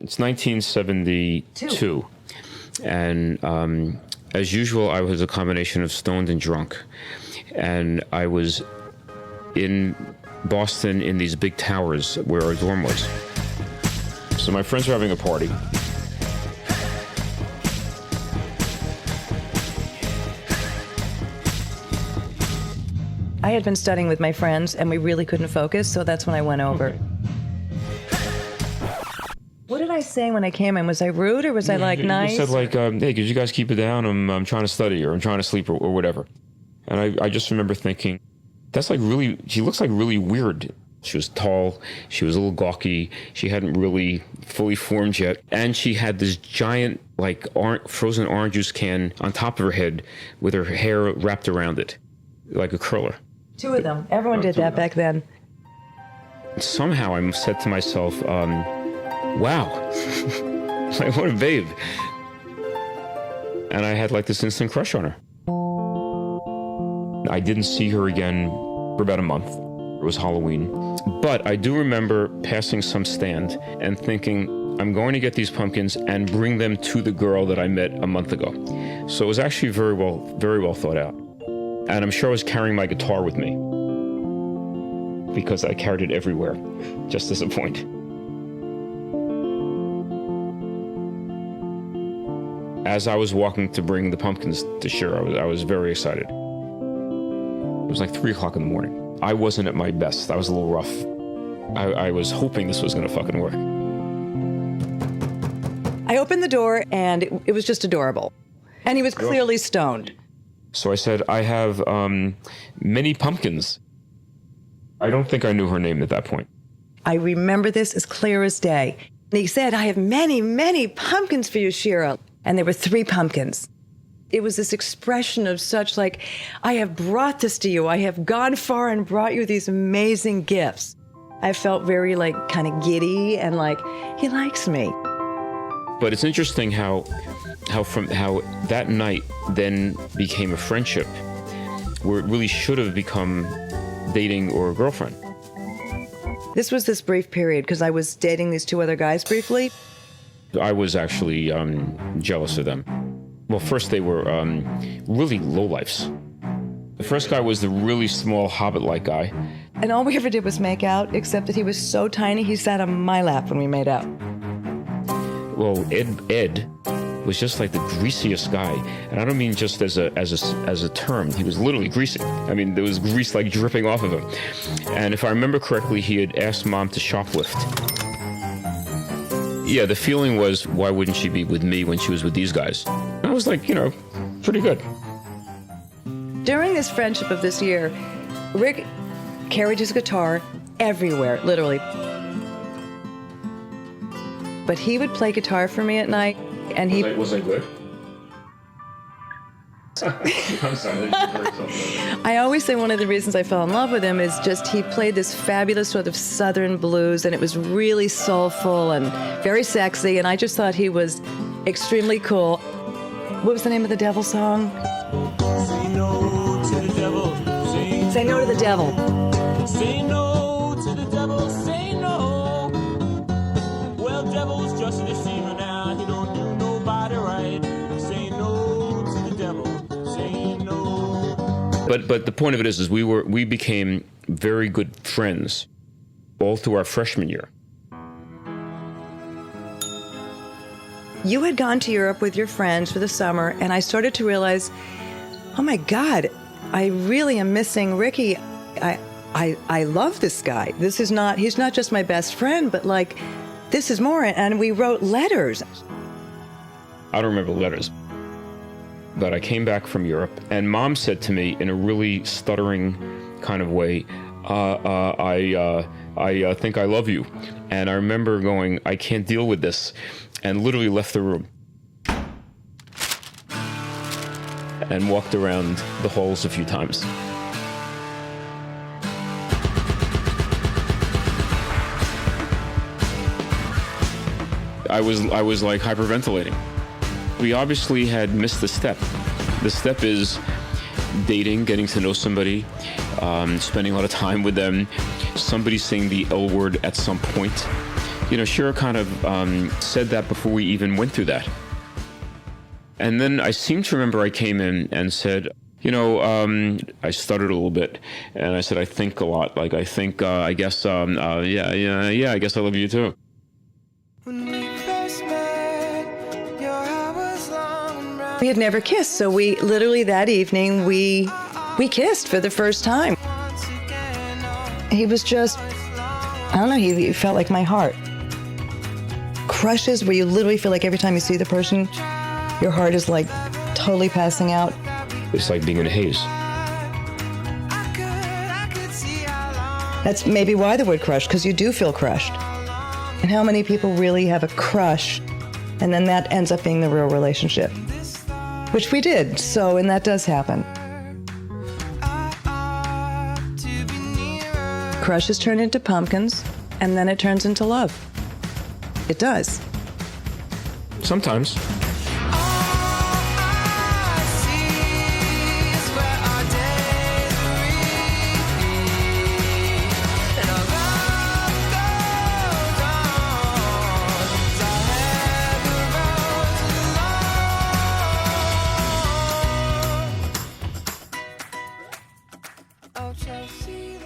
It's 1972, and as usual, I was a combination of stoned and drunk, and I was in Boston in these big towers where our dorm was. So my friends were having a party. I had been studying with my friends, and we really couldn't focus, so that's when I went over. Okay. What did I say when I came in? Was I rude, or was I, nice? You said, hey, could you guys keep it down? I'm trying to study, or I'm trying to sleep, or whatever. And I just remember thinking, that's she looks like really weird. She was tall, she was a little gawky, she hadn't really fully formed yet, and she had this giant, frozen orange juice can on top of her head with her hair wrapped around it, like a curler. Two of them. Everyone did that back then. Somehow I said to myself, wow, like, what a babe. And I had this instant crush on her. I didn't see her again for about a month. It was Halloween. But I do remember passing some stand and thinking, I'm going to get these pumpkins and bring them to the girl that I met a month ago. So it was actually very well thought out. And I'm sure I was carrying my guitar with me, because I carried it everywhere, just as a point. As I was walking to bring the pumpkins to Shira, I was very excited. It was 3 o'clock in the morning. I wasn't at my best. I was a little rough. I was hoping this was gonna fucking work. I opened the door, and it was just adorable. And he was clearly stoned. So I said, I have many pumpkins. I don't think I knew her name at that point. I remember this as clear as day. And he said, I have many, many pumpkins for you, Shira. And there were 3 pumpkins. It was this expression of such I have brought this to you. I have gone far and brought you these amazing gifts. I felt very kind of giddy and he likes me. But it's interesting how that night then became a friendship, where it really should have become dating or a girlfriend. This was this brief period because I was dating these 2 other guys briefly. I was actually jealous of them. Well, first they were really lowlifes. The first guy was the really small hobbit-like guy. And all we ever did was make out, except that he was so tiny he sat on my lap when we made out. Well, Ed was just the greasiest guy, and I don't mean just as a term. He was literally greasy. I mean, there was grease dripping off of him. And if I remember correctly, he had asked Mom to shoplift. Yeah, the feeling was, why wouldn't she be with me when she was with these guys? And I was pretty good. During this friendship of this year, Rick carried his guitar everywhere, literally. But he would play guitar for me at night, and he... Was I good? I'm sorry, I always say one of the reasons I fell in love with him is just he played this fabulous sort of Southern blues, and it was really soulful and very sexy, and I just thought he was extremely cool. What was the name of the Devil song? Say no to the devil. Say no to the devil. Say no to the devil. Say no. Well, devil's just a deceiver now. He don't do nobody right. Say no to the devil. Say no. But the point of it is we became very good friends all through our freshman year. You had gone to Europe with your friends for the summer, and I started to realize, oh my God, I really am missing Ricky. I love this guy. He's not just my best friend, but this is more. And we wrote letters. I don't remember the letters, but I came back from Europe, and Mom said to me in a really stuttering kind of way, I think I love you. And I remember going, I can't deal with this, and literally left the room and walked around the halls a few times. I was hyperventilating. We obviously had missed the step. The step is dating, getting to know somebody, spending a lot of time with them, somebody saying the L word at some point, You know, Shira kind of said that before we even went through that. And then I seem to remember I came in and said, you know, I stuttered a little bit, and I said, I think a lot. Like, I think, I guess, yeah, I guess I love you too. We had never kissed, so we literally that evening, we kissed for the first time. He was just, I don't know, he felt like my heart. Crushes where you literally feel like every time you see the person, your heart is like totally passing out. It's like being in a haze. That's maybe why the word crush, because you do feel crushed. And how many people really have a crush, and then that ends up being the real relationship? Which we did, so, and that does happen. Crushes turn into pumpkins, and then it turns into love. It does. Sometimes. Oh, Chelsea.